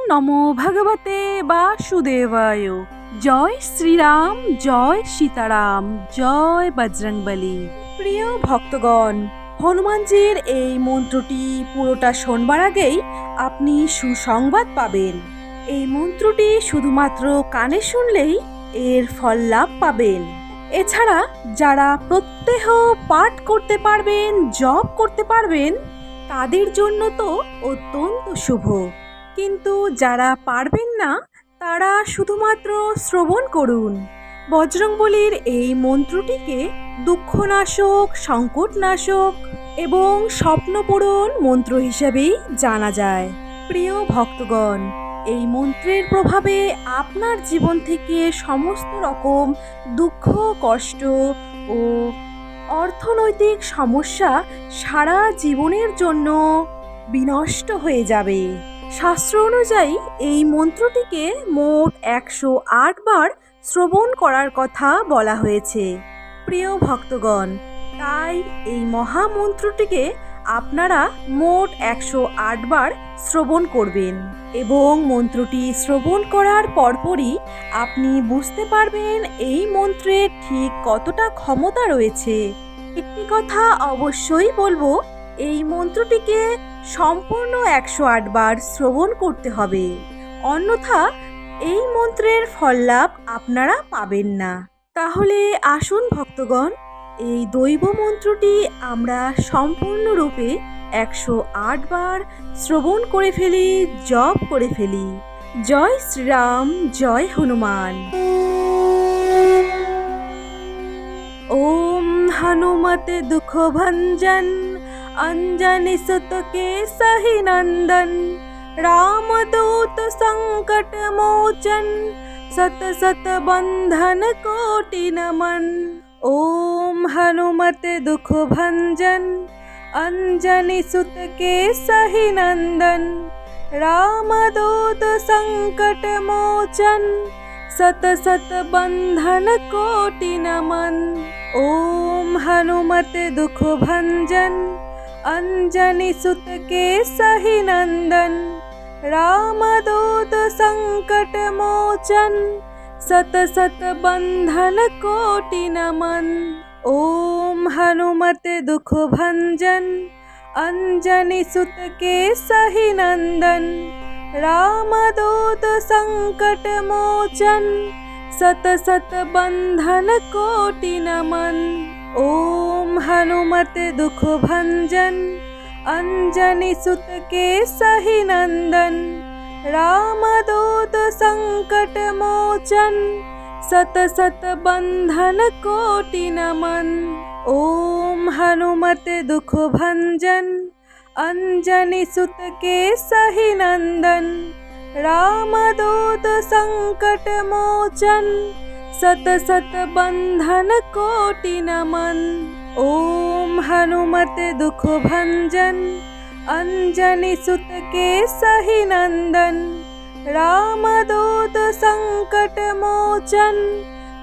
নমো ভগবতে বাসুদেবায়। জয় শ্রীরাম, জয় সীতারাম, জয় বজরংবলী। প্রিয় ভক্তগণ, হনুমানজির এই মন্ত্রটি পুরোটা শোনবার আগেই আপনি সুসংবাদ পাবেন। এই মন্ত্রটি শুধুমাত্র কানে শুনলেই এর ফল লাভ পাবেন। এছাড়া যারা প্রত্যহ পাঠ করতে পারবেন, জপ করতে পারবেন, তাদের জন্য তো অত্যন্ত শুভ। কিন্তু যারা পারবেন না, তারা শুধুমাত্র শ্রবণ করুন। বজরংবলীর এই মন্ত্রটিকে দুঃখনাশক, সংকটনাশক এবং স্বপ্নপূরণ মন্ত্র হিসেবেই জানা যায়। প্রিয় ভক্তগণ, এই মন্ত্রের প্রভাবে আপনার জীবন থেকে সমস্ত রকম দুঃখ, কষ্ট ও অর্থনৈতিক সমস্যা সারা জীবনের জন্য বিনষ্ট হয়ে যাবে। শাস্ত্র অনুযায়ী এই মন্ত্রটিকে মোট 108 বার শ্রবণ করার কথা বলা হয়েছে। প্রিয় ভক্তগণ, তাই এই মহামন্ত্রটিকে আপনারা মোট 108 বার শ্রবণ করবেন এবং মন্ত্রটি শ্রবণ করার পরপরই আপনি বুঝতে পারবেন এই মন্ত্রের ঠিক কতটা ক্ষমতা রয়েছে। একটি কথা অবশ্যই বলবো, এই মন্ত্রটিকে সম্পূর্ণ 108 বার শ্রবণ করতে হবে, অন্যথা এই মন্ত্রের ফল লাভ আপনারা পাবেন না। তাহলে আসুন ভক্তগণ, এই দৈব মন্ত্রটি আমরা সম্পূর্ণরূপে 108 বার শ্রবণ করে ফেলি, জপ করে ফেলি। জয় শ্রীরাম, জয় হনুমান। ओम हनुमते दुख भंजन, अंजनी सुत के सही नंदन, रामदूत संकट मोचन, सत सत बंधन कोटि नमन। ओम हनुमते दुख भंजन, अंजनी सुत के सही नंदन, रामदूत संकट मोचन, सत सत बंधन कोटि नमन। ओम हनुमते दुख भंजन, अंजनी सुत के सही नंदन, रामदूत संकट मोचन, सत सत बंधन कोटि नमन। ओम हनुमते दुख भंजन, अंजनी सुत के सही नंदन, रामदूत संकट मोचन, सत सत बंधन कोटि नमन। ओम हनुमते दुख भंजन, अंजनी सुत के सही नंदन, रामदूत संकट मोचन, सत सत बंधन कोटि नमन। ओम हनुमते दुख भंजन, अंजनी सुत के सही नंदन, रामदूत संकट मोचन, सत सत बंधन कोटि नमन। ओम हनुमते दुख भंजन, अंजनी सुत के सही नंदन, रामदूत संकट मोचन,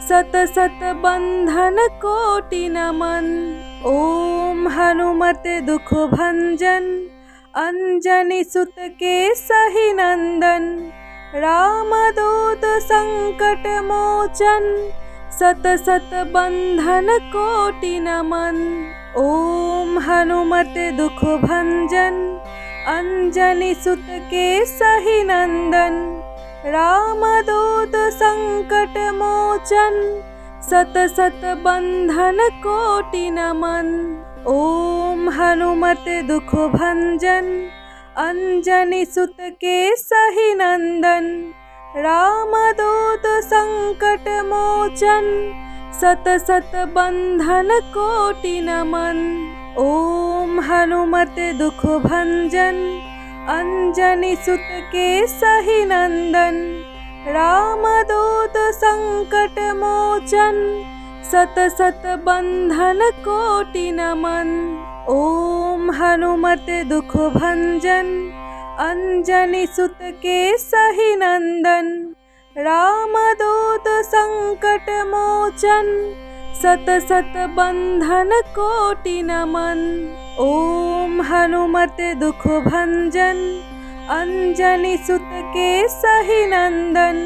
सत सत बंधन कोटि नमन। ओम हनुमते दुख भंजन, अंजनी सुत के सही नंदन, रामदूत संकट मोचन, सत सत बंधन कोटि नमन। ओम हनुमते दुख भंजन, अंजनी सुत के सही नंदन, रामदूत संकट मोचन, सत सत बंधन कोटि नमन। ओम हनुमते दुख भंजन, अंजनी सुत के सही नंदन, रामदूत संकट मोचन, सत सत बंधन कोटि नमन। ओम हनुमते दुख भंजन, अंजनी सुत के सही नंदन, रामदूत संकट मोचन, सत सत बंधन कोटि नमन। ओम हनुमते दुख भंजन, अंजनी सुत के सही नंदन, रामदूत संकट मोचन, सत सत बंधन कोटि नमन। ओम हनुमते दुख भंजन, अंजनी सुत के सही नंदन,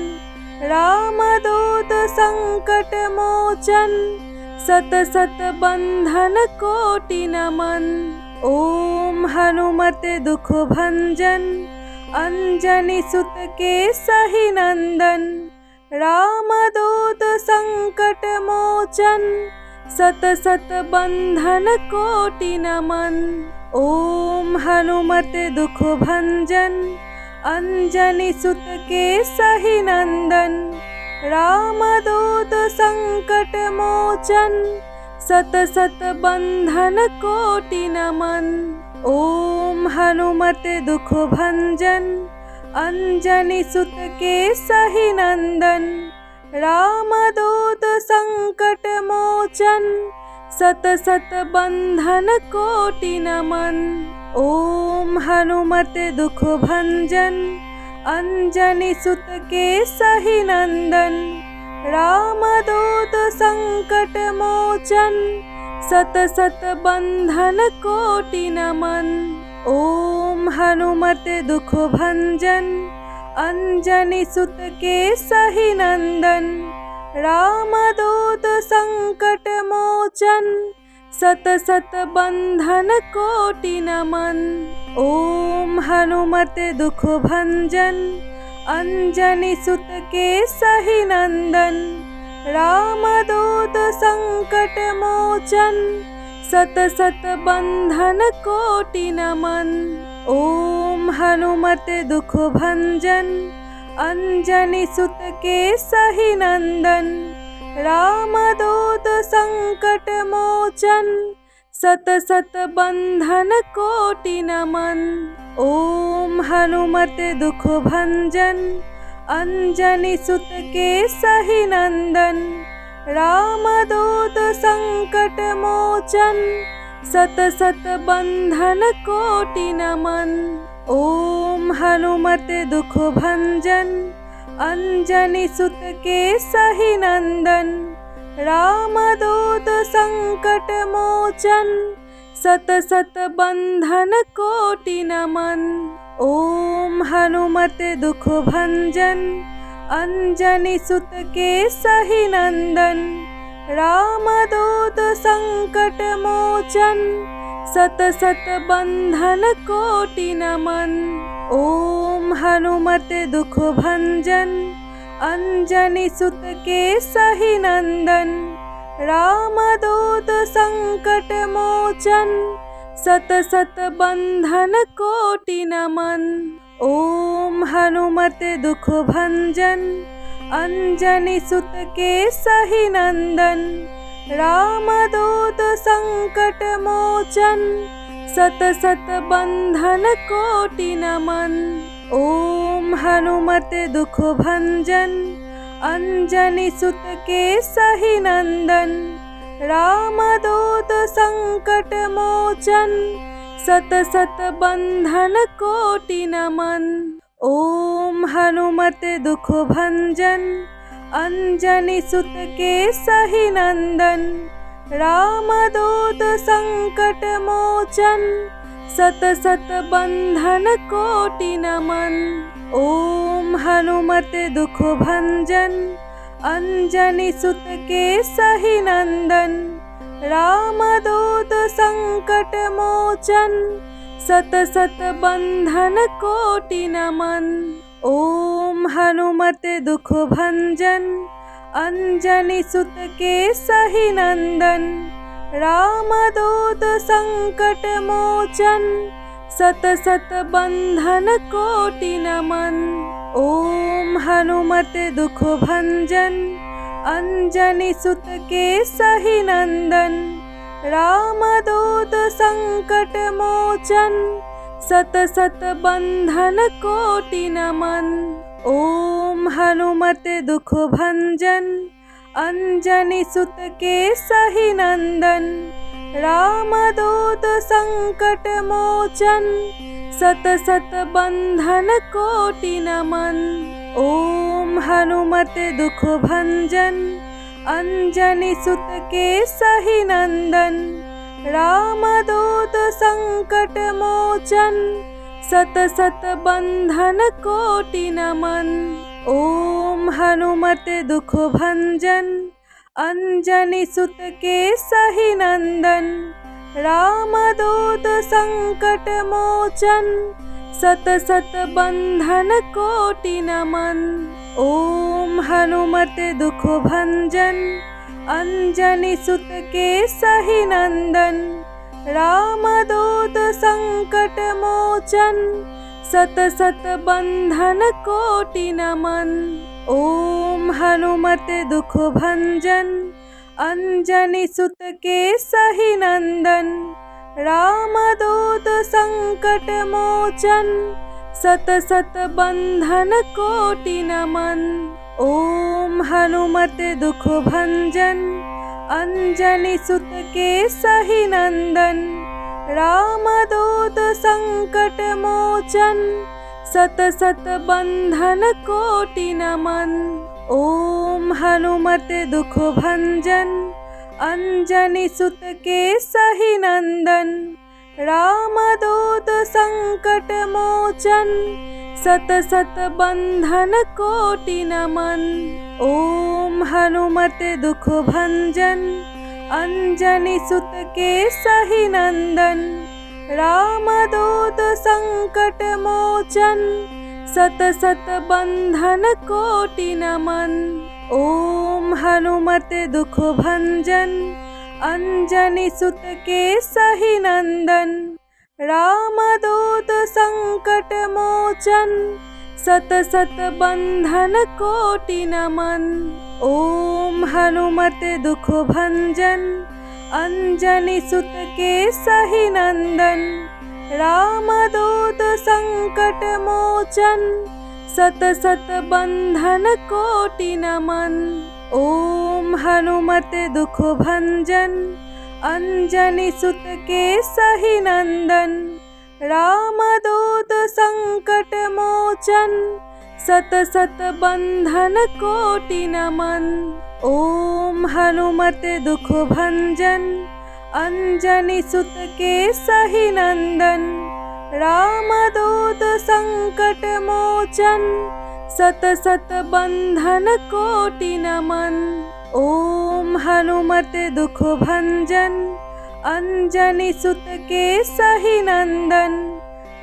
रामदूत संकट मोचन, सत सत बंधन कोटि नमन। ओम हनुमते दुख भंजन, अंजनी सुत के सही नंदन, रामदूत संकट मोचन, सत सत बंधन कोटि नमन। ओम हनुमते दुख भंजन, अंजनी सुत के सही नंदन, रामदूत संकट मोचन, सत सत बंधन कोटि नमन। ओम हनुमते दुख भंजन, अंजनी सुत के सही नंदन, रामदूत संकट मोचन, सत सत बंधन कोटि नमन। ओम हनुमते दुख भंजन, अंजनी सुत के सही नंदन, रामदूत संकट मोचन, सत सत बंधन कोटि नमन। ओम हनुमते दुख भंजन, अंजनी सुत के सही नंदन, रामदूत संकट मोचन, सत सत बंधन कोटि नमन। ओम हनुमते दुख भंजन, अंजनी सुत के सही नंदन, रामदूत संकट मोचन, सत सत बंधन कोटि नमन। ओम हनुमते दुख भंजन, अंजनी सुत के सही नंदन, रामदूत संकट मोचन, सत सत बंधन कोटि नमन। ओम हनुमते दुख भंजन, अंजनी सुत के सही नंदन, रामदूत संकट मोचन, सत सत बंधन कोटि नमन। ओम हनुमते दुख भंजन, अंजनी सुत के सही नंदन, रामदूत संकट मोचन, सत सत बंधन कोटि नमन। ओम हनुमते दुख भंजन, अंजनी सुत के सही नंदन, रामदूत संकट मोचन, सत सत बंधन कोटि नमन। ओम हनुमते दुख भंजन, अंजनी सुत के सही नंदन, रामदूत संकट मोचन, सत सत बंधन कोटि नमन। ओम हनुमते दुख भंजन, अंजनी सुत के सही नंदन, रामदूत संकट मोचन, सत सत बंधन कोटि नमन। ओम हनुमते दुख भंजन, अंजनी सुत के सही नंदन, रामदूत संकट मोचन, सत सत बंधन कोटि नमन। ओम हनुमते दुख भंजन, अंजनी सुत के सही नंदन, रामदूत संकट मोचन, सत सत बंधन कोटि नमन। ओम हनुमते दुख भंजन, अंजनी सुत के सही नंदन, रामदूत संकट मोचन, सत सत बंधन कोटि नमन। ओम हनुमते दुख भंजन, अंजनी सुत के सही नंदन, रामदूत संकट मोचन, सत सत बंधन कोटि नमन। ओम हनुमते दुख भंजन, अंजनी सुत के सही नंदन, रामदूत संकट मोचन, सत सत बंधन कोटि नमन। ओम हनुमते दुख भंजन, अंजनी सुत के सही नंदन, रामदूत संकट मोचन, सत सत बंधन कोटि नमन। ओम हनुमते दुख भंजन, अंजनी सुत के सही नंदन, रामदूत संकट मोचन, सत सत बंधन कोटि नमन। ओम हनुमते दुख भंजन अंजनी सुत केसहि नंदन। रामदूत संकट मोचन सत सत बंधन कोटि नमन। ओम हनुमते दुख भंजन अंजनी सुत केसहि नंदन। रामदूत संकट मोचन सत सत बंधन कोटि नमन। ओम हनुमते दुख भंजन अंजनी सुत केसहि नंदन। रामदूत संकट मोचन सत सत बंधन कोटि नमन। ओम हनुमते दुख भंजन अंजनी सुत केसहि नंदन। रामदूत संकट मोचन सत सत बंधन कोटि नमन। ओम हनुमते दुख भंजन अंजनी सुत केसहि नंदन। रामदूत संकट मोचन सत सत बंधन कोटि नमन। ओम हनुमते दुख भंजन अंजनी सुत केसहि नंदन। रामदूत संकट मोचन सत सत बंधन कोटि नमन। ओम हनुमते दुख भंजन अंजनी सुत केसहि नंदन। रामदूत संकट मोचन सत सत बंधन कोटि नमन। ओम हनुमते दुख भंजन अंजनी सुत केसहि नंदन। रामदूत संकट मोचन सत सत बंधन कोटि नमन। ओम हनुमते दुख भंजन अंजनी सुत केसहि नंदन। रामदूत संकट मोचन सत सत बंधन कोटि नमन। ओम हनुमते दुख भंजन अंजनी सुत केसहि नंदन। रामदूत संकट मोचन सत सत बंधन कोटि नमन। ओम हनुमते दुख भंजन अंजनी सुत केसहि नंदन।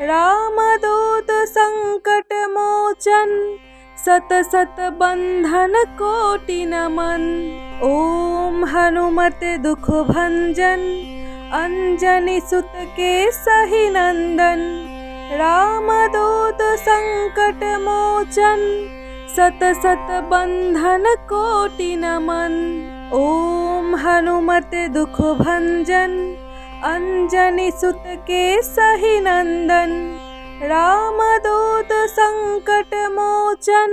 रामदूत संकट मोचन सत सत बंधन कोटि नमन। ओम हनुमते दुख भंजन अंजनी सुत केसहि नंदन। रामदूत संकट मोचन सत सत बंधन कोटि नमन। ओम हनुमते दुख भंजन अंजनी सुत केसहि नंदन। रामदूत संकट मोचन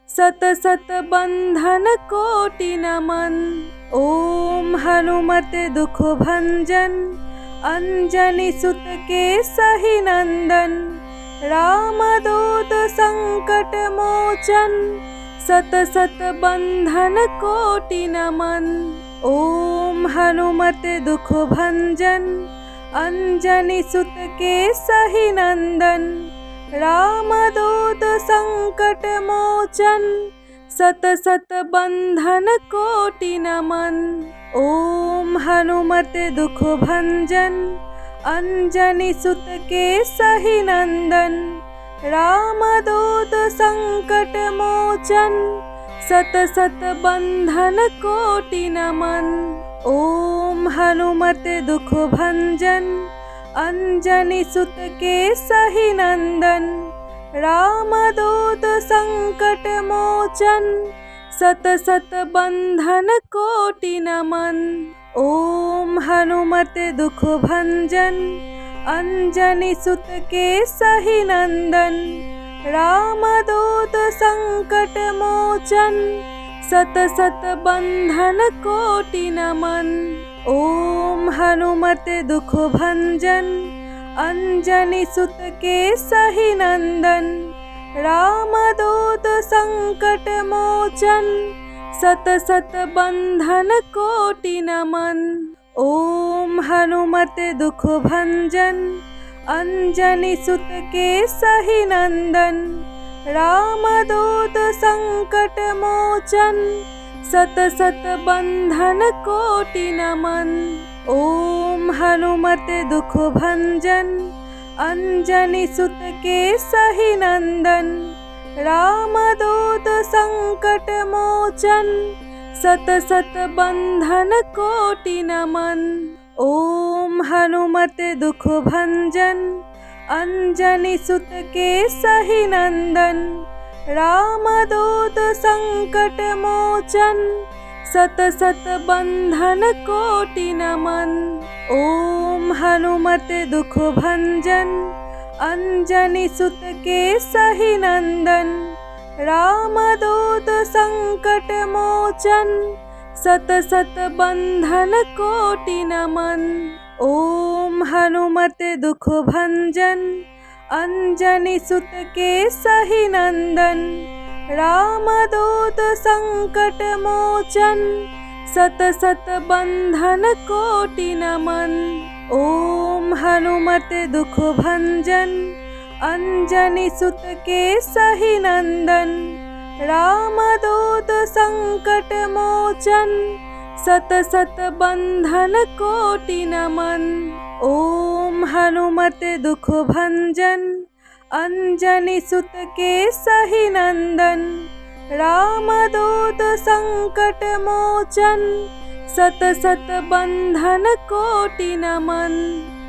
सत सत बंधन कोटि नमन। ओम हनुमते दुख भंजन अंजनी सुत केसहि नंदन। रामदूत संकट मोचन सत सत बंधन कोटि नमन। ओम हनुमते दुख भंजन अंजनी सुत केसहि नंदन। रामदूत संकट मोचन सत सत बंधन कोटि नमन। ओम हनुमते दुख भंजन अंजनी सुत केसहि नंदन। रामदूत संकट मोचन सत सत बंधन कोटि नमन। ओम हनुमते दुख भंजन अंजनी सुत केसहि नंदन। रामदूत संकट मोचन सत सत बंधन कोटि नमन। ओम हनुमते दुख भंजन अंजनी सुत केसहि नंदन। रामदूत संकट मोचन सत सत बंधन कोटि नमन। ओम हनुमते दुख भंजन अंजनी सुत केसहि नंदन। रामदूत संकट मोचन सत सत बंधन कोटि नमन। ओम हनुमते दुख भंजन अंजनी सुत के सही नंदन, रामदूत संकट मोचन, सत सत बंधन कोटि नमन। ओम हनुमते दुख भंजन, अंजनी सुत के सही नंदन, रामदूत संकट मोचन, सत सत बंधन कोटि नमन। ओम हनुमते दुख भंजन, अंजनी सुत के सही नंदन, रामदूत संकट मोचन, सत सत बंधन कोटि नमन। ओम हनुमते दुख भंजन, अंजनी सुत के सही नंदन, रामदूत संकट मोचन, सत सत बंधन कोटि नमन। ओम हनुमते दुख भंजन, अंजनी सुत के सही नंदन, रामदूत संकट मोचन, सत सत बंधन कोटि नमन। ओम हनुमते दुख भंजन, अंजनी सुत के सही नंदन, रामदूत संकट मोचन, सत सत बंधन कोटि नमन। ओम हनुमते दुख भंजन, अंजनी सुत के सही नंदन, रामदूत संकट मोचन, सत सत बंधन कोटि नमन।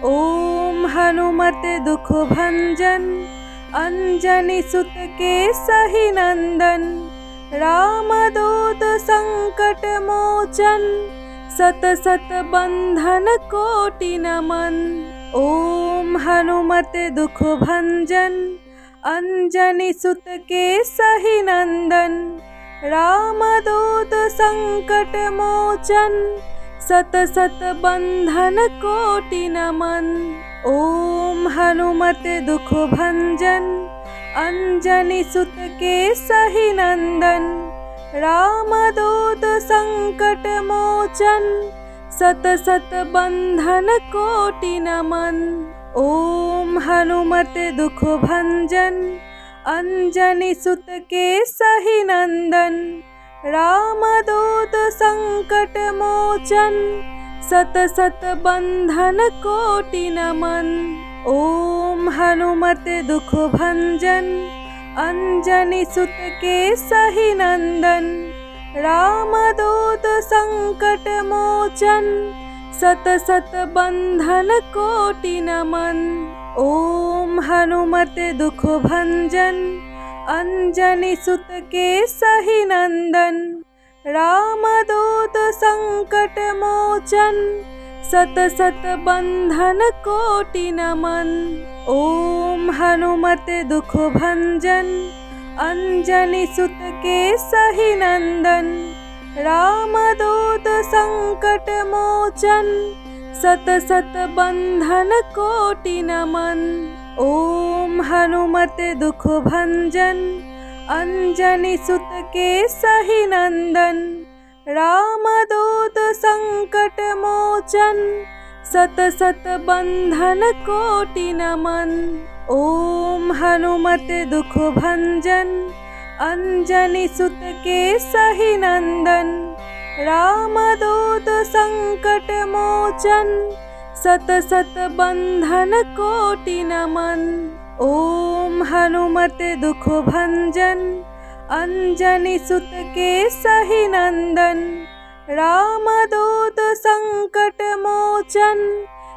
ओम हनुमते दुख भंजन, अंजनी सुत के सही नंदन, रामदूत संकट मोचन, सत सत बंधन कोटि नमन। ओम हनुमते दुख भंजन, अंजनी सुत के सही नंदन, रामदूत संकट मोचन, सत सत बंधन कोटि नमन। ओम हनुमते दुख भंजन, अंजनी सुत के सही नंदन, रामदूत संकट मोचन, सत सत बंधन कोटि नमन। ओम हनुमते दुख भंजन, अंजनी सुत के सही नंदन, रामदूत संकट मोचन, सत सत बंधन कोटि नमन। ओम हनुमते दुख भंजन, अंजनी सुत के सही नंदन, रामदूत संकट मोचन, सत सत बंधन कोटि नमन। ओम हनुमते दुख भंजन, अंजनी सुत के सही नंदन, रामदूत संकट मोचन, सत सत बंधन कोटि नमन। ओम हनुमते दुख भंजन, अंजनी सुत के सही नंदन, रामदूत संकट मोचन, सत सत बंधन कोटि नमन। ओम हनुमते दुख भंजन, अंजनी सुत के सही नंदन, रामदूत संकट मोचन, सत सत बंधन कोटि नमन। ओम हनुमते दुख भंजन, अंजनी सुत के सही नंदन, रामदूत संकट मोचन, सत सत बंधन कोटि नमन। ओम हनुमते दुख भंजन, अंजनी सुत के सही नंदन, रामदूत संकट मोचन,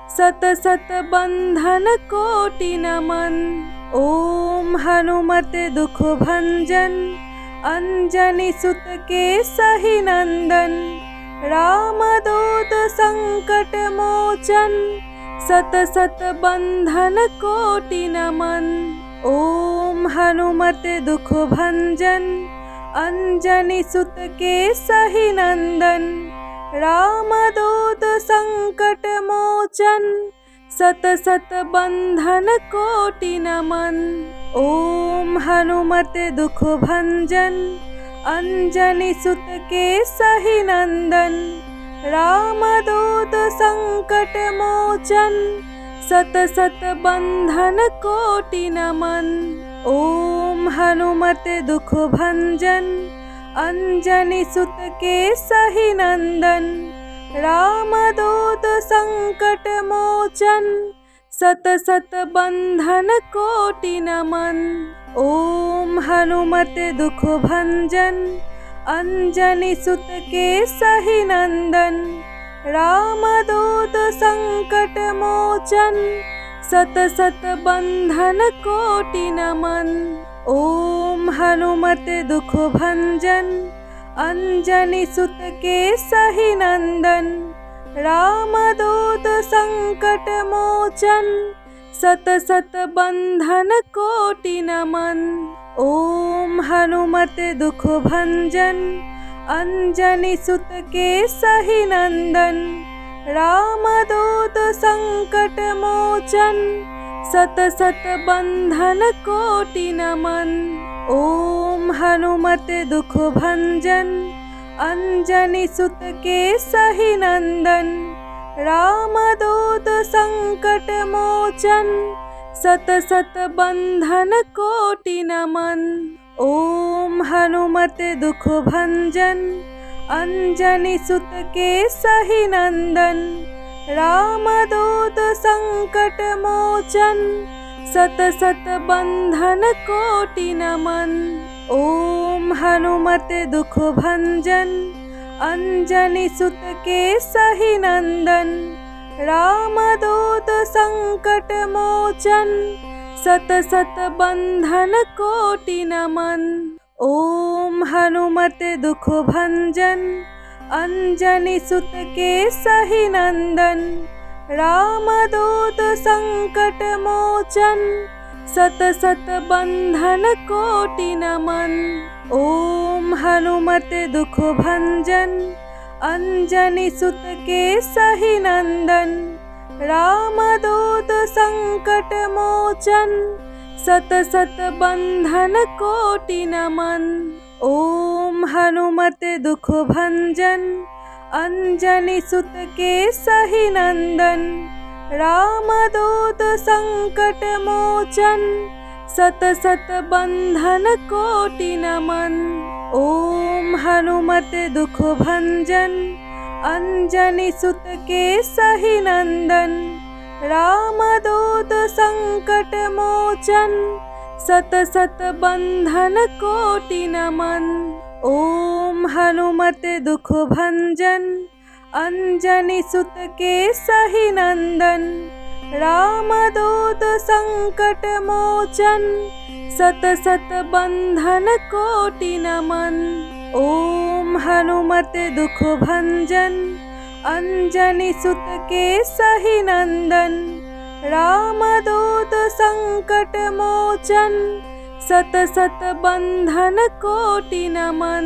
सत सत बंधन कोटि नमन। ओम हनुमते दुख भंजन, अंजनी सुत के सही नंदन, रामदूत संकट मोचन, सत सत बंधन कोटि नमन। ओम हनुमते दुख भंजन, अंजनी सुत के सही नंदन, रामदूत संकट मोचन, सत सत बंधन कोटि नमन। ओम हनुमते दुख भंजन, अंजनी सुत के सही नंदन, रामदूत संकट मोचन, सत सत बंधन कोटि नमन। ओम हनुमते दुख भंजन अंजनी सुत केसहि नंदन। रामदूत संकट मोचन सत सत बंधन कोटि नमन। ओम हनुमते दुख भंजन अंजनी सुत केसहि नंदन। रामदूत संकट मोचन सत सत बंधन कोटि नमन। ओम हनुमते दुख भंजन अंजनी सुत केसहि नंदन। रामदूत संकट मोचन सत सत बंधन कोटि नमन। ओम हनुमते दुख भंजन अंजनी सुत केसहि नंदन। रामदूत संकट मोचन सत सत बंधन कोटि नमन। ओम हनुमते दुख भंजन अंजनी सुत केसहि नंदन। रामदूत संकट मोचन सत सत बंधन कोटि नमन। ओम हनुमते दुख भंजन अंजनी सुत केसहि नंदन। रामदूत संकट मोचन सत सत बंधन कोटि नमन। ओम हनुमते दुख भंजन अंजनी सुत केसहि नंदन। रामदूत संकट मोचन सत सत बंधन कोटि नमन। ओम हनुमते दुख भंजन अंजनी सुत केसहि नंदन। रामदूत संकट मोचन सत सत बंधन कोटि नमन। ओम हनुमते दुख भंजन अंजनी सुत केसहि नंदन। रामदूत संकट मोचन सत सत बंधन कोटि नमन। ओम हनुमते दुख भंजन अंजनी सुत केसहि नंदन। रामदूत संकट मोचन सत सत बंधन कोटि नमन। ओम हनुमते दुख भंजन अंजनी सुत केसहि नंदन। रामदूत संकट मोचन सत सत बंधन कोटि नमन। ओम हनुमते दुख भंजन अंजनी सुत केसहि नंदन। रामदूत संकट मोचन सत सत बंधन कोटि नमन। ओम हनुमते दुख भंजन अंजनी सुत केसहि नंदन। रामदूत संकट मोचन सत सत बंधन कोटि नमन।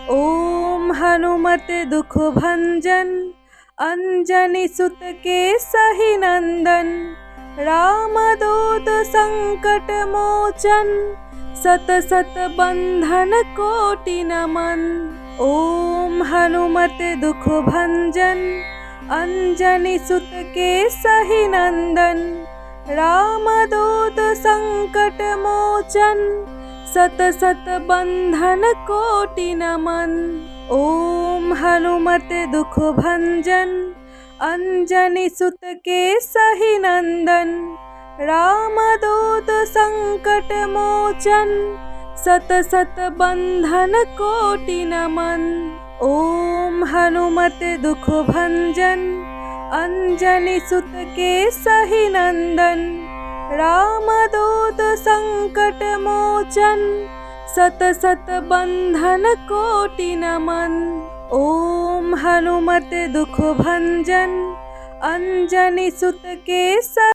ओम हनुमते दुख भंजन अंजनी सुत केसहि नंदन। रामदूत संकट मोचन सत सत बंधन कोटि नमन। ओम हनुमते दुख भंजन अंजनी सुत केसहि नंदन। रामदूत संकट मोचन सत सत बंधन कोटि नमन। ओम हनुमते दुख भंजन अंजनी सुत केसहि नंदन। रामदूत संकट मोचन सत सत बंधन कोटि नमन। ओम हनुमते दुख भंजन अंजनी सुत केसहि नंदन। रामदूत संकट मोचन सत सत बंधन कोटि नमन। ओम हनुमते दुख भंजन अंजनी सुत केसहि